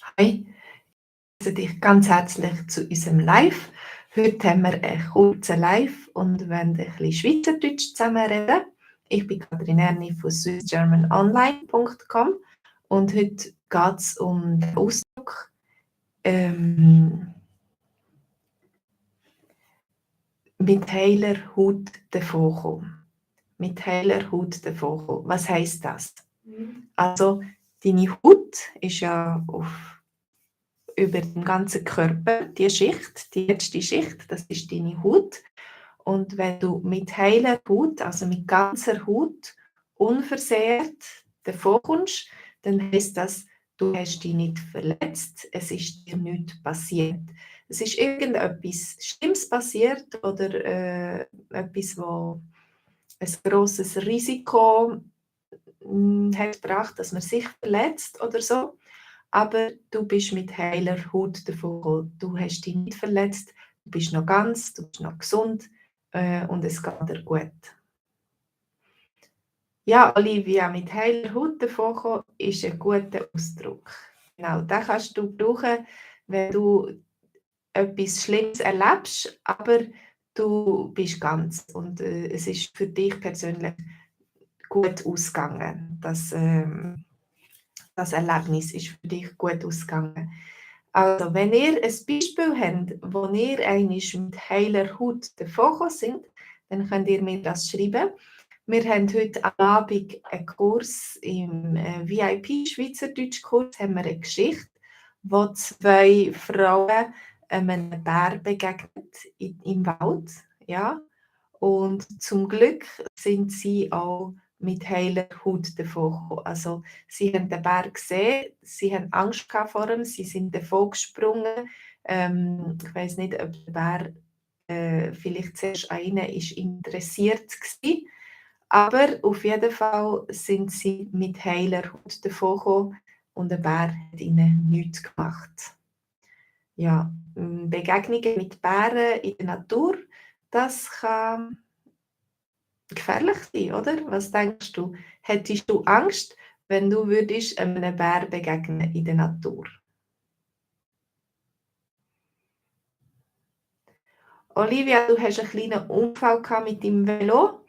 Hi, ich begrüße dich ganz herzlich zu unserem Live. Heute haben wir einen kurzen Live und wollen ein bisschen Schweizerdeutsch zusammen reden. Ich bin Katrin Erni von swissgermanonline.com und heute geht es um den Ausdruck ähm, mit heiler Haut davonkommen. Mit heiler Haut davonkommen. Was heisst das? Also, deine Haut ist ja über den ganzen Körper, die Schicht, die letzte Schicht, das ist deine Haut. Und wenn du mit heiler Haut, also mit ganzer Haut, unversehrt davon kommst, dann heisst das, du hast dich nicht verletzt, es ist dir nichts passiert. Es ist irgendetwas Schlimmes passiert oder etwas, wo ein grosses Risiko hat gebracht, dass man sich verletzt oder so. Aber du bist mit heiler Haut davon gekommen. Du hast dich nicht verletzt, du bist noch ganz, du bist noch gesund und es geht dir gut. Ja, Olivia, mit heiler Haut davon kommen ist ein guter Ausdruck. Genau, den kannst du brauchen, wenn du etwas Schlimmes erlebst, aber du bist ganz und es ist für dich persönlich gut ausgegangen. Das Erlebnis ist für dich gut ausgegangen. Also, wenn ihr ein Beispiel habt, wo ihr einmal mit heiler Haut davongekommen sind, dann könnt ihr mir das schreiben. Wir haben heute am Abend einen Kurs im VIP-Schweizerdeutsch-Kurs, haben wir eine Geschichte, wo zwei Frauen einem Bär begegnet im Wald. Ja? Und zum Glück sind sie auch mit heiler Haut davongekommen. Also, sie haben den Bär gesehen, sie haben Angst gehabt vor ihm, sie sind davon gesprungen. Ich weiß nicht, ob der Bär vielleicht zuerst an ihnen ist interessiert war, aber auf jeden Fall sind sie mit heiler Haut davongekommen und der Bär hat ihnen nichts gemacht. Ja, Begegnungen mit Bären in der Natur, das kann gefährlich sein, oder? Was denkst du? Hättest du Angst, wenn du würdest einem Bär begegnen in der Natur? Olivia, du hast einen kleinen Unfall gehabt mit deinem Velo.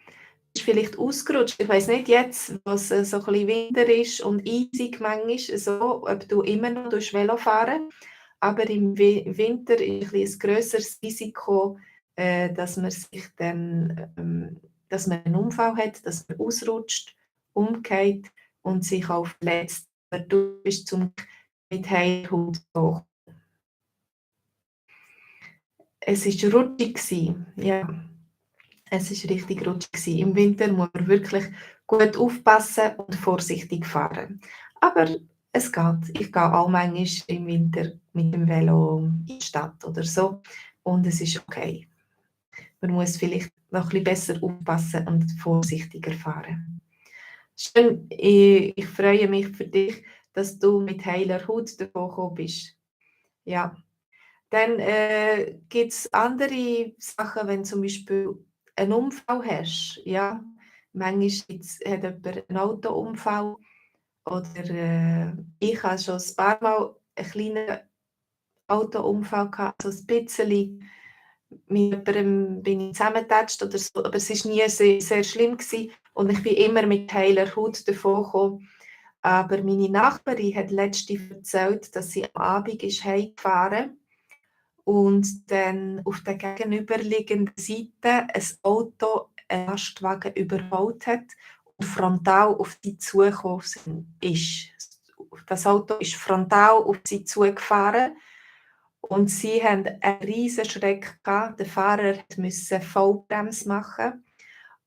Ist vielleicht ausgerutscht. Ich weiß nicht jetzt, was so ein bisschen Winter ist und eisig manchmal, so, ob du immer noch Velo fahren. Aber im Winter ist ein grösseres Risiko, dass man sich dann, dass man einen Unfall hat, dass man ausrutscht, umkehrt und sich auch verletzt. Aber du bist zum Glück mit Heilhaut hoch. Es war rutschig gewesen, ja. Es war richtig rutschig gewesen. Im Winter muss man wirklich gut aufpassen und vorsichtig fahren. Aber es geht. Ich gehe auch manchmal im Winter mit dem Velo in die Stadt oder so und es ist okay. Man muss vielleicht noch ein bisschen besser aufpassen und vorsichtiger fahren. Schön, ich freue mich für dich, dass du mit heiler Haut davon gekommen bist. Ja. Dann gibt es andere Sachen, wenn zum Beispiel einen Unfall hast. Ja? Manchmal hat jemand einen Autounfall oder ich habe schon ein paar Mal einen kleinen Autounfall gehabt, so ein bisschen. Mit jemandem bin ich zusammengetatscht oder so, aber es war nie sehr, sehr schlimm gewesen und ich bin immer mit heiler Haut davon gekommen. Aber meine Nachbarin hat letztens erzählt, dass sie am Abend ist heimgefahren und dann auf der gegenüberliegenden Seite ein Auto einen Lastwagen überholt hat und frontal auf sie zugekommen ist. Das Auto ist frontal auf sie zugefahren und sie haben einen riesen Schreck gehabt. Der Fahrer musste Vollbremse machen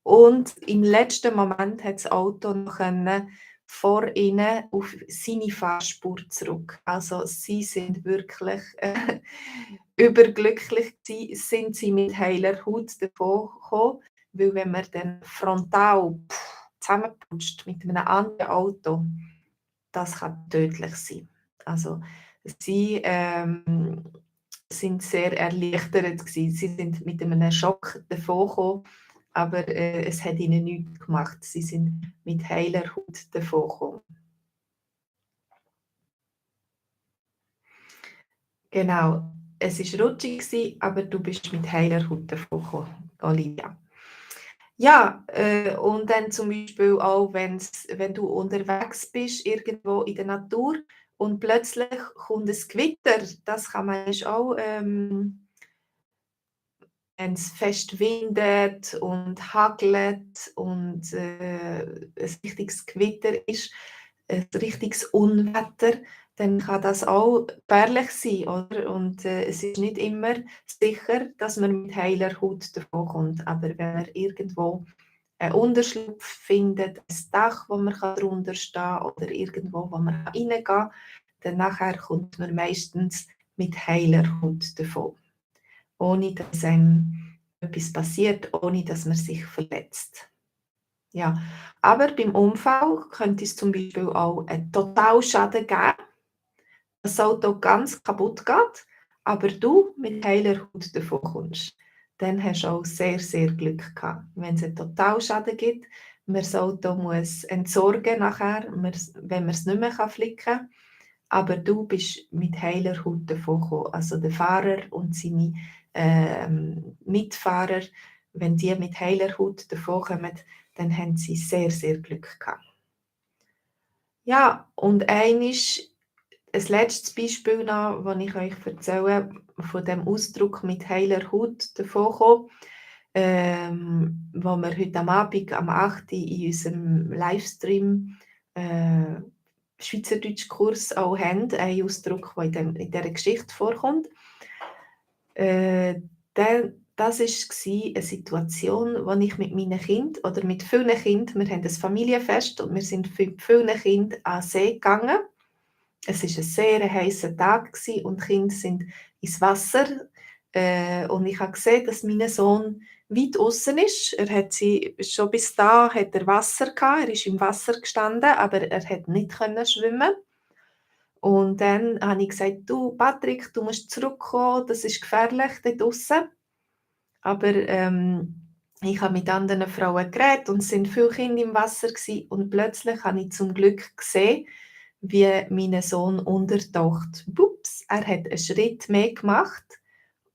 und im letzten Moment hat das Auto noch vor ihnen auf seine Fahrspur zurück. Also sie sind wirklich überglücklich gewesen, sind sie mit heiler Haut davon gekommen, weil wenn man dann frontal zusammenputscht mit einem anderen Auto, das kann tödlich sein. Also sie sind sehr erleichtert gewesen. Sie sind mit einem Schock davon gekommen, aber es hat ihnen nichts gemacht. Sie sind mit heiler Haut davon gekommen. Genau, es war rutschig, aber du bist mit heiler Haut davongekommen, Olivia. Ja, und dann zum Beispiel auch, wenn du unterwegs bist, irgendwo in der Natur und plötzlich kommt ein Gewitter, das kann man auch, wenn es fest windet und hagelt und ein richtiges Gewitter ist, ein richtiges Unwetter, dann kann das auch gefährlich sein, oder? Und es ist nicht immer sicher, dass man mit heiler Haut davonkommt. Aber wenn man irgendwo einen Unterschlupf findet, ein Dach, wo man drunter stehen kann oder irgendwo, wo man reingehen kann, dann nachher kommt man meistens mit heiler Haut davon, ohne dass einem etwas passiert, ohne dass man sich verletzt. Ja, aber beim Unfall könnte es zum Beispiel auch einen Totalschaden geben, dass das Auto ganz kaputt geht, aber du mit heiler Haut davon kommst. Dann hast du auch sehr, sehr Glück gehabt. Wenn es einen Totalschaden gibt, man das Auto muss entsorgen nachher, wenn man es nicht mehr flicken kann, aber du bist mit heiler Haut davon gekommen. Also der Fahrer und seine Mitfahrer, wenn die mit heiler Haut davon kommen, dann haben sie sehr, sehr Glück gehabt. Ja, und einisch, ein letztes Beispiel noch, das ich euch erzähle, von dem Ausdruck mit heiler Haut davon kommen, wo wir heute am Abend, am 8. in unserem Livestream Schweizerdeutschkurs auch haben, ein Ausdruck, der in dieser Geschichte vorkommt. Das war eine Situation, wo ich mit meinen Kindern oder mit vielen Kindern, wir haben ein Familienfest und wir sind mit vielen Kindern an den See gegangen. Es war ein sehr heißer Tag und die Kinder sind ins Wasser. Und ich habe gesehen, dass mein Sohn weit außen ist. Er hat sie schon bis da hat er Wasser gehabt. Er ist im Wasser gestanden, aber er hat nicht können schwimmen. Und dann habe ich gesagt, du Patrick, du musst zurückkommen, das ist gefährlich dort draussen. Aber ich habe mit anderen Frauen geredet und es sind viele Kinder im Wasser gewesen. Und plötzlich habe ich zum Glück gesehen, wie mein Sohn untertaucht. Ups, er hat einen Schritt mehr gemacht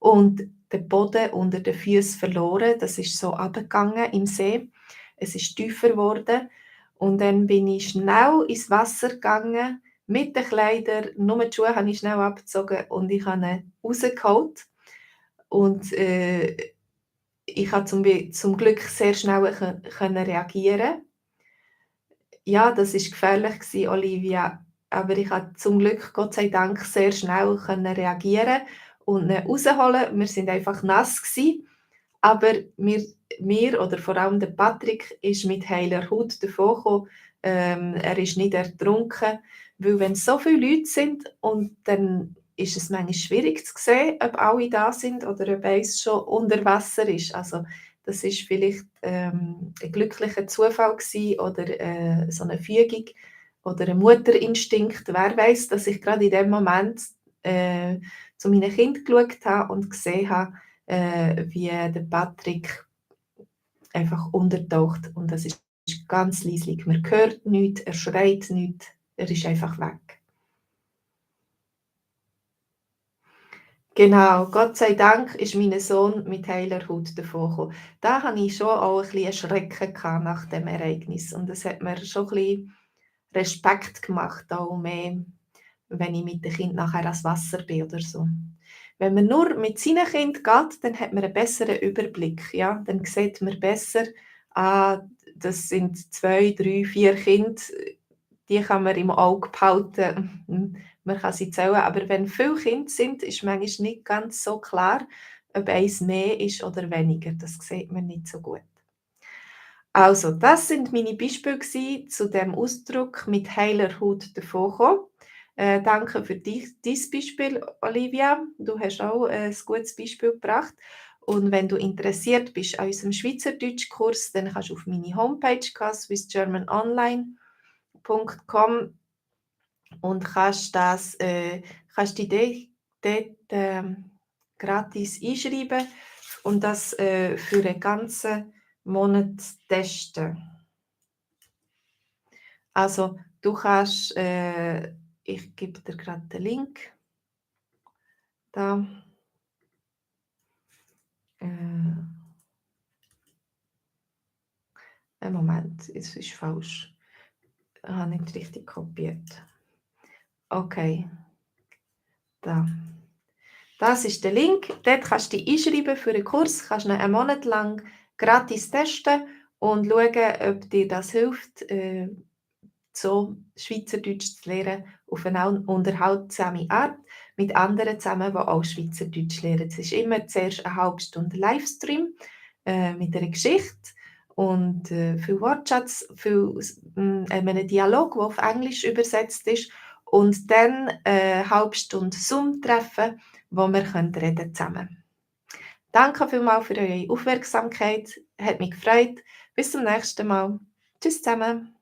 und den Boden unter den Füßen verloren. Das ist so abgegangen im See. Es ist tiefer geworden. Und dann bin ich schnell ins Wasser gegangen, mit den Kleidern, nur die Schuhe habe ich schnell abgezogen und ich habe ihn rausgeholt. Und ich konnte zum Glück sehr schnell können reagieren. Ja, das war gefährlich gewesen, Olivia, aber ich konnte zum Glück, Gott sei Dank, sehr schnell können reagieren und ihn rausholen. Wir sind einfach nass gewesen, aber mir oder vor allem der Patrick ist mit heiler Haut davongekommen. Er ist nicht ertrunken, weil wenn so viele Leute sind und dann ist es manchmal schwierig zu sehen, ob alle da sind oder ob eins schon unter Wasser ist. Also das ist vielleicht ein glücklicher Zufall gewesen oder so eine Fügung oder ein Mutterinstinkt. Wer weiß, dass ich gerade in dem Moment zu meinen Kindern geschaut habe und gesehen habe, wie der Patrick einfach untertaucht. Und das ist ganz leislich. Man hört nichts, er schreit nichts, er ist einfach weg. Genau, Gott sei Dank ist mein Sohn mit heiler Haut davongekommen. Da hatte ich schon auch ein bisschen Schrecken nach dem Ereignis. Und es hat mir schon ein bisschen Respekt gemacht, auch mehr, wenn ich mit den Kindern nachher ans Wasser bin oder so. Wenn man nur mit seinen Kindern geht, dann hat man einen besseren Überblick. Ja? Dann sieht man besser, das sind 2, 3, 4 Kinder, die kann man im Auge behalten. Man kann sie zählen, aber wenn viele Kinder sind, ist manchmal nicht ganz so klar, ob eins mehr ist oder weniger. Das sieht man nicht so gut. Also, das sind meine Beispiele zu dem Ausdruck mit heiler Haut davonkommen. Danke für dein Beispiel, Olivia. Du hast auch ein gutes Beispiel gebracht. Und wenn du interessiert bist an unserem Schweizerdeutschkurs, dann kannst du auf meine Homepage gehen, swissgermanonline.com und kannst dich dort gratis einschreiben und das für einen ganzen Monat testen. Also du kannst, ich gebe dir gerade den Link. Da. Moment, es ist falsch. Ich habe nicht richtig kopiert. Okay, da. Das ist der Link. Dort kannst du dich einschreiben für einen Kurs, kannst ihn einen Monat lang gratis testen und schauen, ob dir das hilft, so Schweizerdeutsch zu lernen auf eine unterhaltsame Art mit anderen zusammen, die auch Schweizerdeutsch lernen. Es ist immer zuerst eine halbe Stunde Livestream mit einer Geschichte und viel Wortschatz, einem Dialog, der auf Englisch übersetzt ist und dann eine halbe Stunde Zoom-Treffen, wo wir reden zusammen. Danke vielmals für eure Aufmerksamkeit, hat mich gefreut. Bis zum nächsten Mal. Tschüss zusammen.